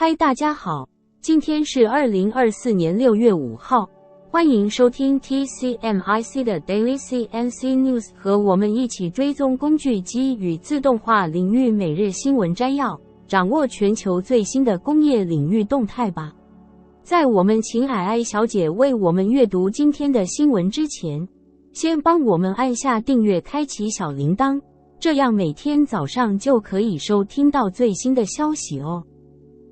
嗨，大家好，今天是2024年6月5号，欢迎收听 TCMIC 的 Daily CNC News， 和我们一起追踪工具机与自动化领域每日新闻摘要，掌握全球最新的工业领域动态吧。在我们请皑皑小姐为我们阅读今天的新闻之前，先帮我们按下订阅，开启小铃铛，这样每天早上就可以收听到最新的消息哦。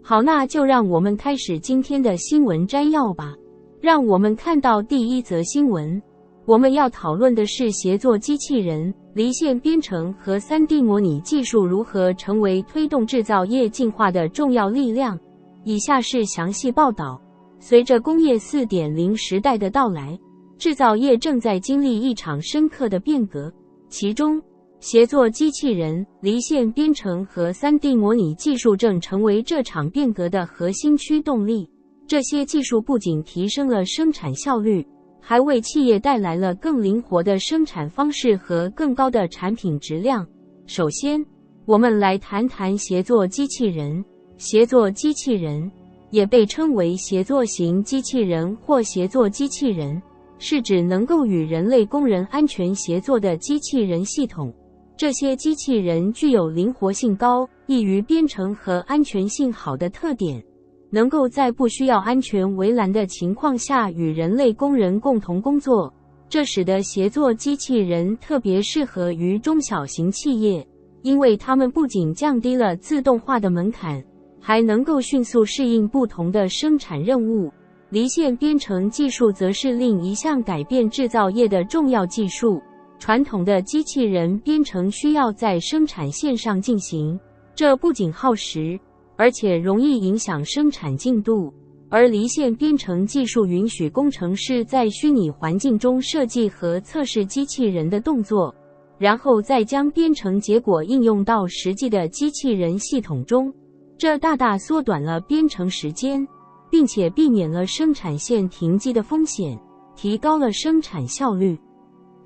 好，那就让我们开始今天的新闻摘要吧。让我们看到第一则新闻，我们要讨论的是协作机器人、离线编程和 3D 模拟技术如何成为推动制造业进化的重要力量。以下是详细报道。随着工业 4.0 时代的到来，制造业正在经历一场深刻的变革，其中协作机器人、离线编程和 3D 模拟技术正成为这场变革的核心驱动力。这些技术不仅提升了生产效率，还为企业带来了更灵活的生产方式和更高的产品质量。首先，我们来谈谈协作机器人。协作机器人也被称为协作型机器人或协作机器人，是指能够与人类工人安全协作的机器人系统。这些机器人具有灵活性高、易于编程和安全性好的特点，能够在不需要安全围栏的情况下与人类工人共同工作，这使得协作机器人特别适合于中小型企业，因为它们不仅降低了自动化的门槛，还能够迅速适应不同的生产任务。离线编程技术则是另一项改变制造业的重要技术。传统的机器人编程需要在生产线上进行，这不仅耗时，而且容易影响生产进度。而离线编程技术允许工程师在虚拟环境中设计和测试机器人的动作，然后再将编程结果应用到实际的机器人系统中。这大大缩短了编程时间，并且避免了生产线停机的风险，提高了生产效率。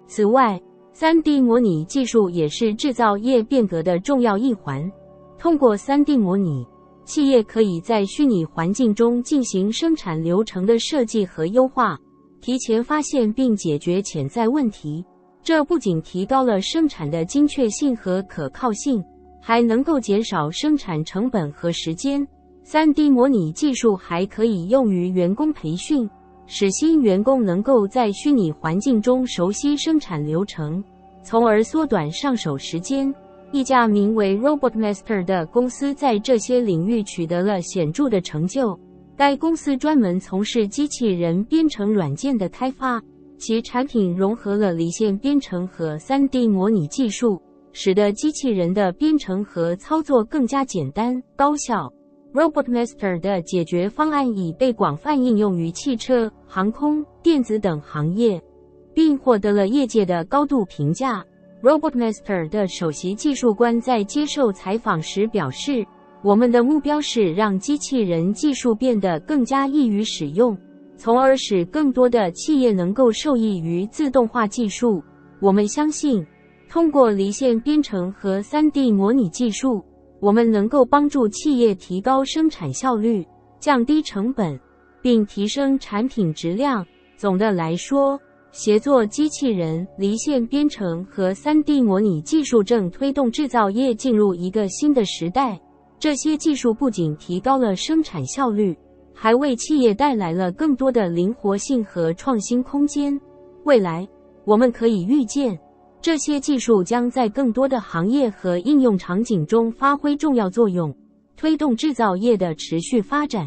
此外，3D 模拟技术也是制造业变革的重要一环。通过 3D 模拟，企业可以在虚拟环境中进行生产流程的设计和优化，提前发现并解决潜在问题。这不仅提高了生产的精确性和可靠性，还能够减少生产成本和时间。3D 模拟技术还可以用于员工培训，使新员工能够在虚拟环境中熟悉生产流程，从而缩短上手时间。一家名为 RobotMaster 的公司在这些领域取得了显著的成就。该公司专门从事机器人编程软件的开发，其产品融合了离线编程和 3D 模拟技术，使得机器人的编程和操作更加简单、高效。RobotMaster 的解决方案已被广泛应用于汽车、航空、电子等行业，并获得了业界的高度评价。RobotMaster 的首席技术官在接受采访时表示，我们的目标是让机器人技术变得更加易于使用，从而使更多的企业能够受益于自动化技术。我们相信，通过离线编程和 3D 模拟技术，我们能够帮助企业提高生产效率，降低成本，并提升产品质量。总的来说，协作机器人、离线编程和 3D 模拟技术正推动制造业进入一个新的时代。这些技术不仅提高了生产效率，还为企业带来了更多的灵活性和创新空间。未来，我们可以预见，这些技术将在更多的行业和应用场景中发挥重要作用，推动制造业的持续发展。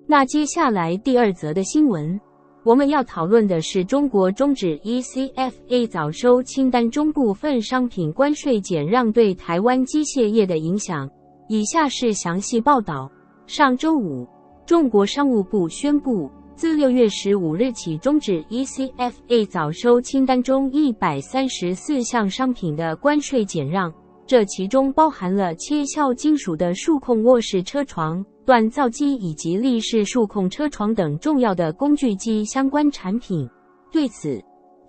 那接下来第二则的新闻，我们要讨论的是中国终止 ECFA 早收清单中部分商品关税减让对台湾机械业的影响。以下是详细报道。上周五，中国商务部宣布，自6月15日起终止 ECFA 早收清单中134项商品的关税减让，这其中包含了切削金属的数控卧式车床、锻造机以及立式数控车床等重要的工具机相关产品。对此，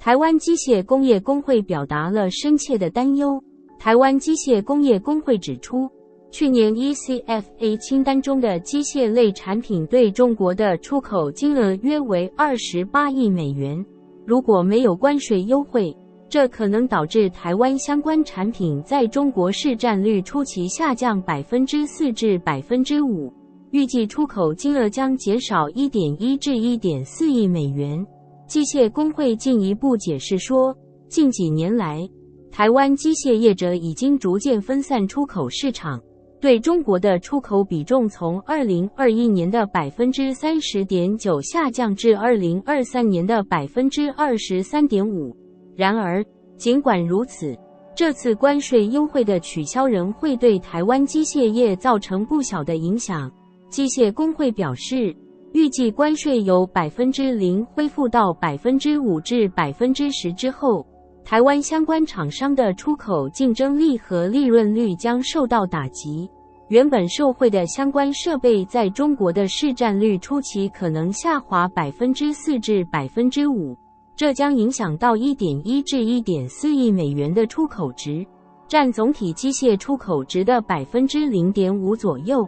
台湾机械工业工会表达了深切的担忧。台湾机械工业工会指出，去年 ECFA 清单中的机械类产品对中国的出口金额约为28亿美元。如果没有关税优惠，这可能导致台湾相关产品在中国市占率初期下降 4% 至 5%， 预计出口金额将减少 1.1 至 1.4 亿美元。机械工会进一步解释说，近几年来，台湾机械业者已经逐渐分散出口市场，对中国的出口比重从2021年的 30.9% 下降至2023年的 23.5%。然而，尽管如此，这次关税优惠的取消仍会对台湾机械业造成不小的影响。机械工会表示，预计关税由 0% 恢复到 5% 至 10% 之后，台湾相关厂商的出口竞争力和利润率将受到打击。原本受惠的相关设备在中国的市占率初期可能下滑 4% 至 5%。这将影响到 1.1 至 1.4 亿美元的出口值，占总体机械出口值的 0.5% 左右。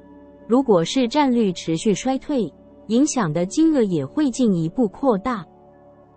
如果市占率持续衰退，影响的金额也会进一步扩大。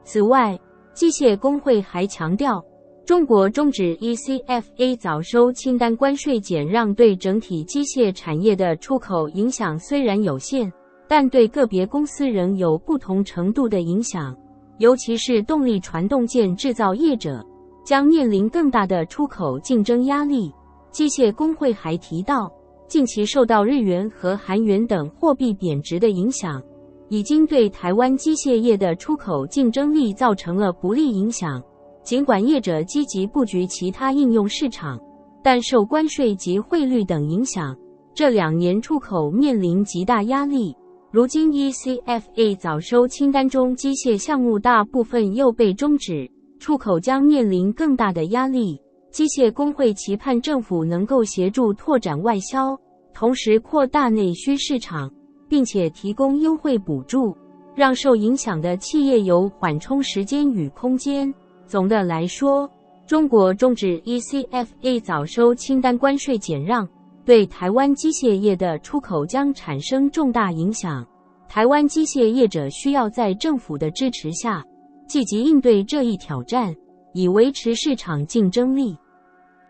此外，机械工会还强调，中国终止 ECFA 早收清单关税减让对整体机械产业的出口影响虽然有限，但对个别公司仍有不同程度的影响。尤其是动力传动件制造业者，将面临更大的出口竞争压力。机械工会还提到，近期受到日元和韩元等货币贬值的影响，已经对台湾机械业的出口竞争力造成了不利影响。尽管业者积极布局其他应用市场，但受关税及汇率等影响，这2年出口面临极大压力。如今 ECFA 早收清单中机械项目大部分又被终止，出口将面临更大的压力。机械工会期盼政府能够协助拓展外销，同时扩大内需市场，并且提供优惠补助，让受影响的企业有缓冲时间与空间。总的来说，中国终止 ECFA 早收清单关税减让，对台湾机械业的出口将产生重大影响。台湾机械业者需要在政府的支持下，积极应对这一挑战，以维持市场竞争力。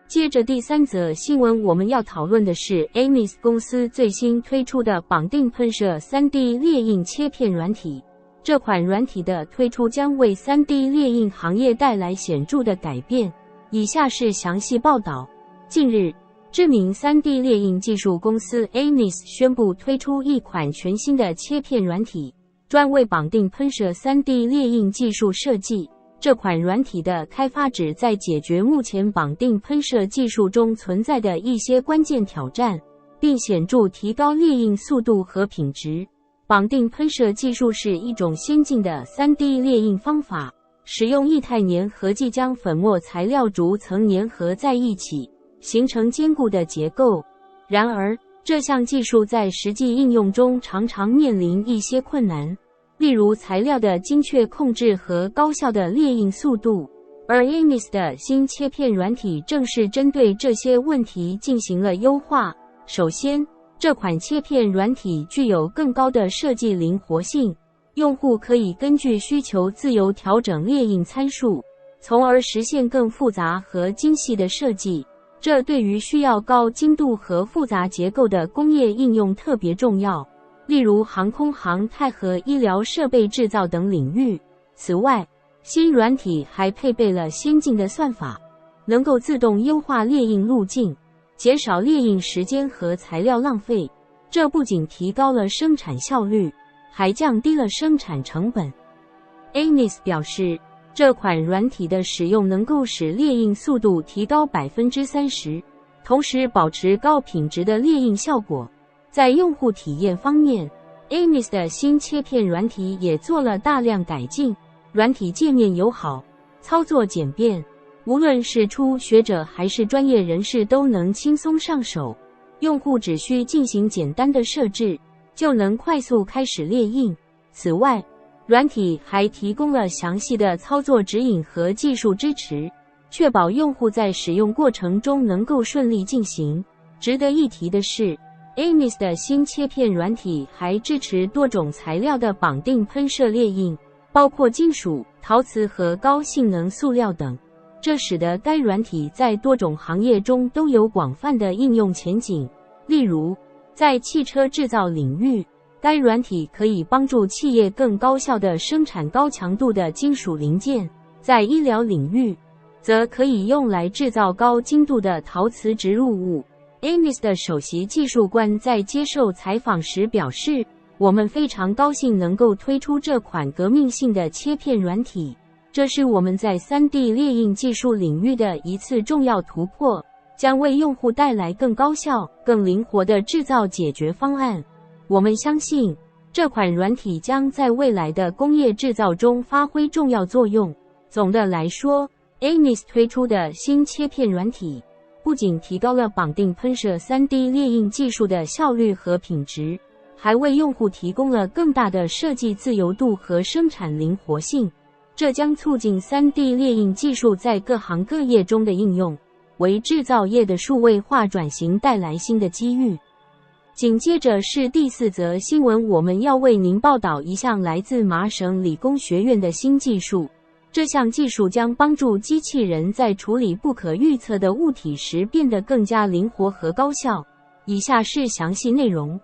接着第3则新闻，我们要讨论的是 Amis 公司最新推出的绑定喷射 3D 列印切片软体。这款软体的推出将为 3D 列印行业带来显著的改变。以下是详细报道。近日，知名 3D 列印技术公司 Amis 宣布推出一款全新的切片软体，专为绑定喷射 3D 列印技术设计。这款软体的开发旨在解决目前绑定喷射技术中存在的一些关键挑战，并显著提高列印速度和品质。绑定喷射技术是一种先进的 3D 列印方法，使用液态粘合剂将粉末材料逐层粘合在一起，形成坚固的结构。然而，这项技术在实际应用中常常面临一些困难，例如材料的精确控制和高效的列印速度。而 Amis 的新切片软体正是针对这些问题进行了优化。首先，这款切片软体具有更高的设计灵活性，用户可以根据需求自由调整列印参数，从而实现更复杂和精细的设计。这对于需要高精度和复杂结构的工业应用特别重要，例如航空航太和医疗设备制造等领域。此外，新软体还配备了先进的算法，能够自动优化列印路径，减少列印时间和材料浪费。这不仅提高了生产效率，还降低了生产成本。Amis 表示，这款软体的使用能够使列印速度提高 30%， 同时保持高品质的列印效果。在用户体验方面， Amis 的新切片软体也做了大量改进，软体界面友好，操作简便，无论是初学者还是专业人士都能轻松上手。用户只需进行简单的设置，就能快速开始列印。此外，软体还提供了详细的操作指引和技术支持，确保用户在使用过程中能够顺利进行。值得一提的是， AMIS 的新切片软体还支持多种材料的绑定喷射列印，包括金属、陶瓷和高性能塑料等。这使得该软体在多种行业中都有广泛的应用前景。例如，在汽车制造领域，该软体可以帮助企业更高效地生产高强度的金属零件；在医疗领域，则可以用来制造高精度的陶瓷植入物。AMIS 的首席技术官在接受采访时表示，我们非常高兴能够推出这款革命性的切片软体，这是我们在 3D 列印技术领域的一次重要突破，将为用户带来更高效、更灵活的制造解决方案。我们相信，这款软体将在未来的工业制造中发挥重要作用。总的来说， AMIS 推出的新切片软体不仅提高了绑定喷射 3D 列印技术的效率和品质，还为用户提供了更大的设计自由度和生产灵活性。这将促进 3D 列印技术在各行各业中的应用，为制造业的数位化转型带来新的机遇。紧接着是第4则新闻，我们要为您报道一项来自麻省理工学院的新技术。这项技术将帮助机器人在处理不可预测的物体时变得更加灵活和高效。以下是详细内容。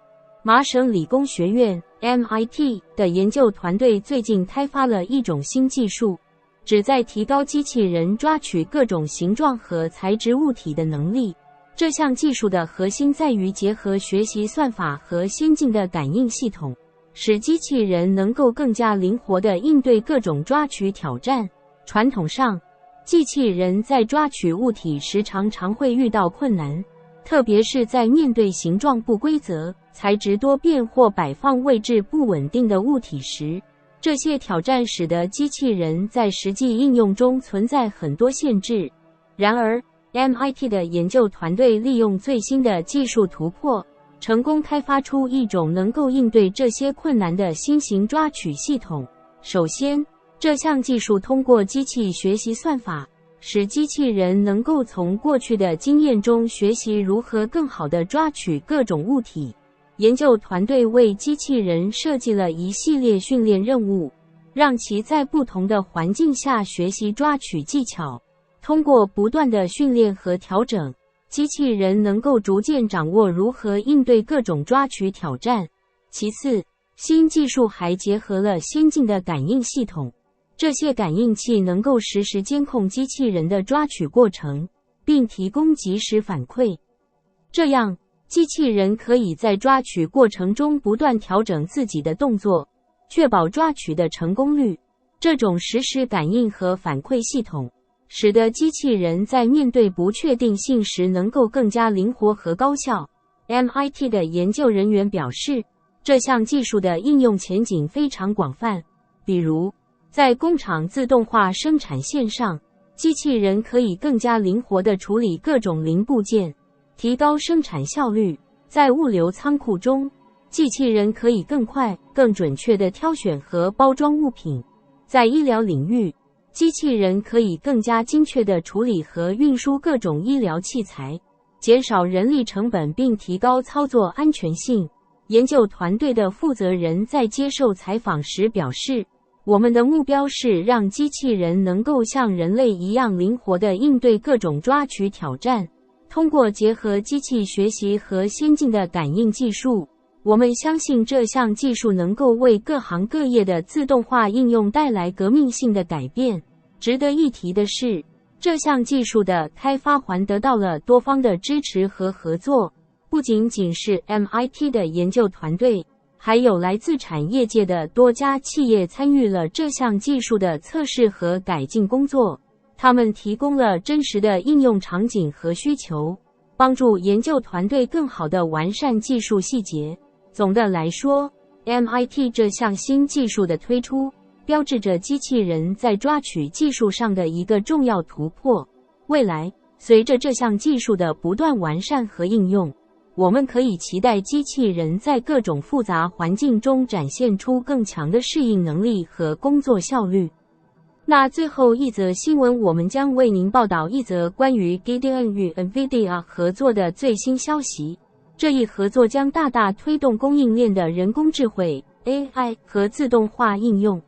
麻省理工学院 MIT 的研究团队最近开发了一种新技术，旨在提高机器人抓取各种形状和材质物体的能力。这项技术的核心在于结合学习算法和先进的感应系统，使机器人能够更加灵活地应对各种抓取挑战。传统上，机器人在抓取物体时常会遇到困难，特别是在面对形状不规则、材质多变或摆放位置不稳定的物体时，这些挑战使得机器人在实际应用中存在很多限制。然而， MIT 的研究团队利用最新的技术突破，成功开发出一种能够应对这些困难的新型抓取系统。首先，这项技术通过机器学习算法，使机器人能够从过去的经验中学习如何更好地抓取各种物体。研究团队为机器人设计了一系列训练任务，让其在不同的环境下学习抓取技巧。通过不断的训练和调整，机器人能够逐渐掌握如何应对各种抓取挑战。其次，新技术还结合了先进的感应系统，这些感应器能够实时监控机器人的抓取过程，并提供及时反馈。这样，机器人可以在抓取过程中不断调整自己的动作，确保抓取的成功率。这种实时感应和反馈系统使得机器人在面对不确定性时能够更加灵活和高效。MIT 的研究人员表示，这项技术的应用前景非常广泛，比如，在工厂自动化生产线上，机器人可以更加灵活地处理各种零部件，提高生产效率。在物流仓库中，机器人可以更快、更准确地挑选和包装物品。在医疗领域，机器人可以更加精确地处理和运输各种医疗器材，减少人力成本并提高操作安全性。研究团队的负责人在接受采访时表示，我们的目标是让机器人能够像人类一样灵活地应对各种抓取挑战。通过结合机器学习和先进的感应技术，我们相信这项技术能够为各行各业的自动化应用带来革命性的改变。值得一提的是，这项技术的开发还得到了多方的支持和合作，不仅仅是 MIT 的研究团队，还有来自产业界的多家企业参与了这项技术的测试和改进工作。他们提供了真实的应用场景和需求，帮助研究团队更好地完善技术细节。总的来说， MIT 这项新技术的推出，标志着机器人在抓取技术上的一个重要突破。未来，随着这项技术的不断完善和应用，我们可以期待机器人在各种复杂环境中展现出更强的适应能力和工作效率。那最后一则新闻，我们将为您报道一则关于 Gideon 与 NVIDIA 合作的最新消息。这一合作将大大推动供应链的人工智慧 AI 和自动化应用。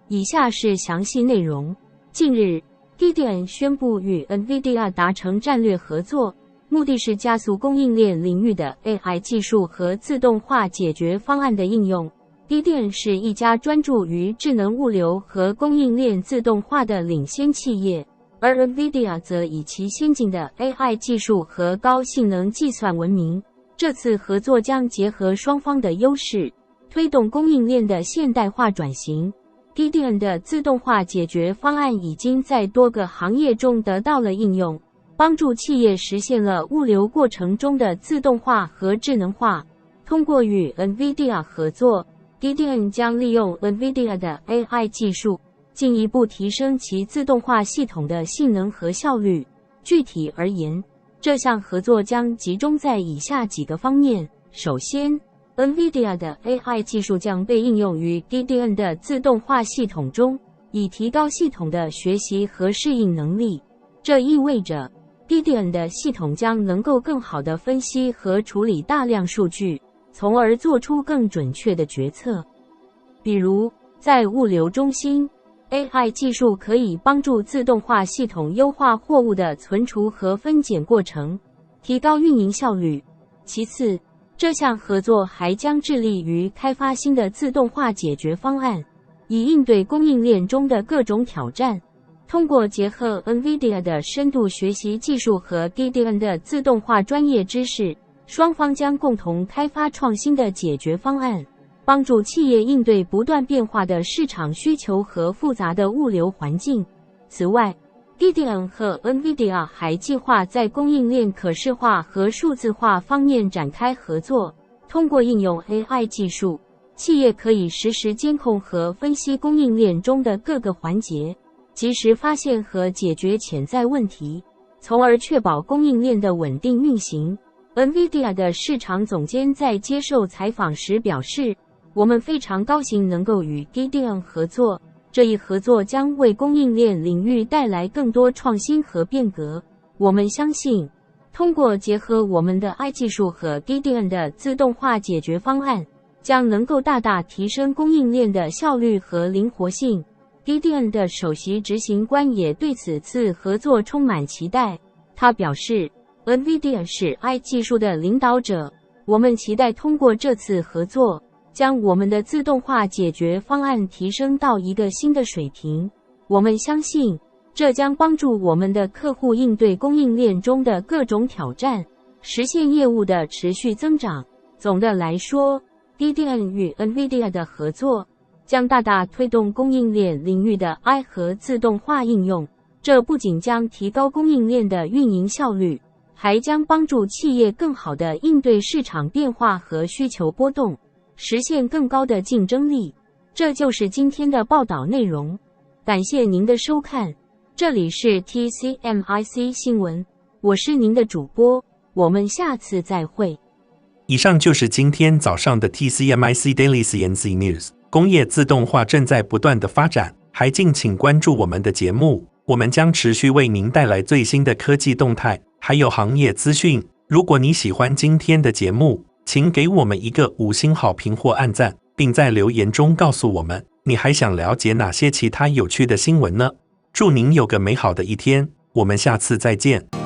以下是详细内容。近日 Gideon 宣布与 NVIDIA 达成战略合作，目的是加速供应链领域的 AI 技术和自动化解决方案的应用。Gideon 是一家专注于智能物流和供应链自动化的领先企业，而 NVIDIA 则以其先进的 AI 技术和高性能计算闻名。这次合作将结合双方的优势，推动供应链的现代化转型。Gideon 的自动化解决方案已经在多个行业中得到了应用，帮助企业实现了物流过程中的自动化和智能化。通过与 NVIDIA 合作， Gideon 将利用 NVIDIA 的 AI 技术，进一步提升其自动化系统的性能和效率。具体而言，这项合作将集中在以下几个方面。首先， NVIDIA 的 AI 技术将被应用于 Gideon 的自动化系统中，以提高系统的学习和适应能力。这意味着 Gideon 的系统将能够更好地分析和处理大量数据，从而做出更准确的决策。比如，在物流中心， AI 技术可以帮助自动化系统优化货物的存储和分拣过程，提高运营效率。其次，这项合作还将致力于开发新的自动化解决方案，以应对供应链中的各种挑战。通过结合 NVIDIA 的深度学习技术和 Gideon 的自动化专业知识，双方将共同开发创新的解决方案，帮助企业应对不断变化的市场需求和复杂的物流环境。此外， Gideon 和 NVIDIA 还计划在供应链可视化和数字化方面展开合作。通过应用 AI 技术，企业可以实时监控和分析供应链中的各个环节，及时发现和解决潜在问题，从而确保供应链的稳定运行。NVIDIA 的市场总监在接受采访时表示，我们非常高兴能够与 Gideon 合作，这一合作将为供应链领域带来更多创新和变革。我们相信，通过结合我们的 AI 技术和 Gideon 的自动化解决方案，将能够大大提升供应链的效率和灵活性。Gideon 的首席执行官也对此次合作充满期待。他表示， NVIDIA 是 AI 技术的领导者，我们期待通过这次合作，将我们的自动化解决方案提升到一个新的水平。我们相信，这将帮助我们的客户应对供应链中的各种挑战，实现业务的持续增长。总的来说， Gideon 与 NVIDIA 的合作将大大推动供应链领域的 AI 和自动化应用。这不仅将提高供应链的运营效率，还将帮助企业更好地应对市场变化和需求波动，实现更高的竞争力。这就是今天的报道内容，感谢您的收看，这里是 TCMIC 新闻，我是您的主播，我们下次再会。以上就是今天早上的 TCMIC Daily CNC News。工业自动化正在不断的发展，还敬请关注我们的节目，我们将持续为您带来最新的科技动态，还有行业资讯。如果你喜欢今天的节目，请给我们一个5星好评或按赞，并在留言中告诉我们，你还想了解哪些其他有趣的新闻呢？祝您有个美好的一天，我们下次再见。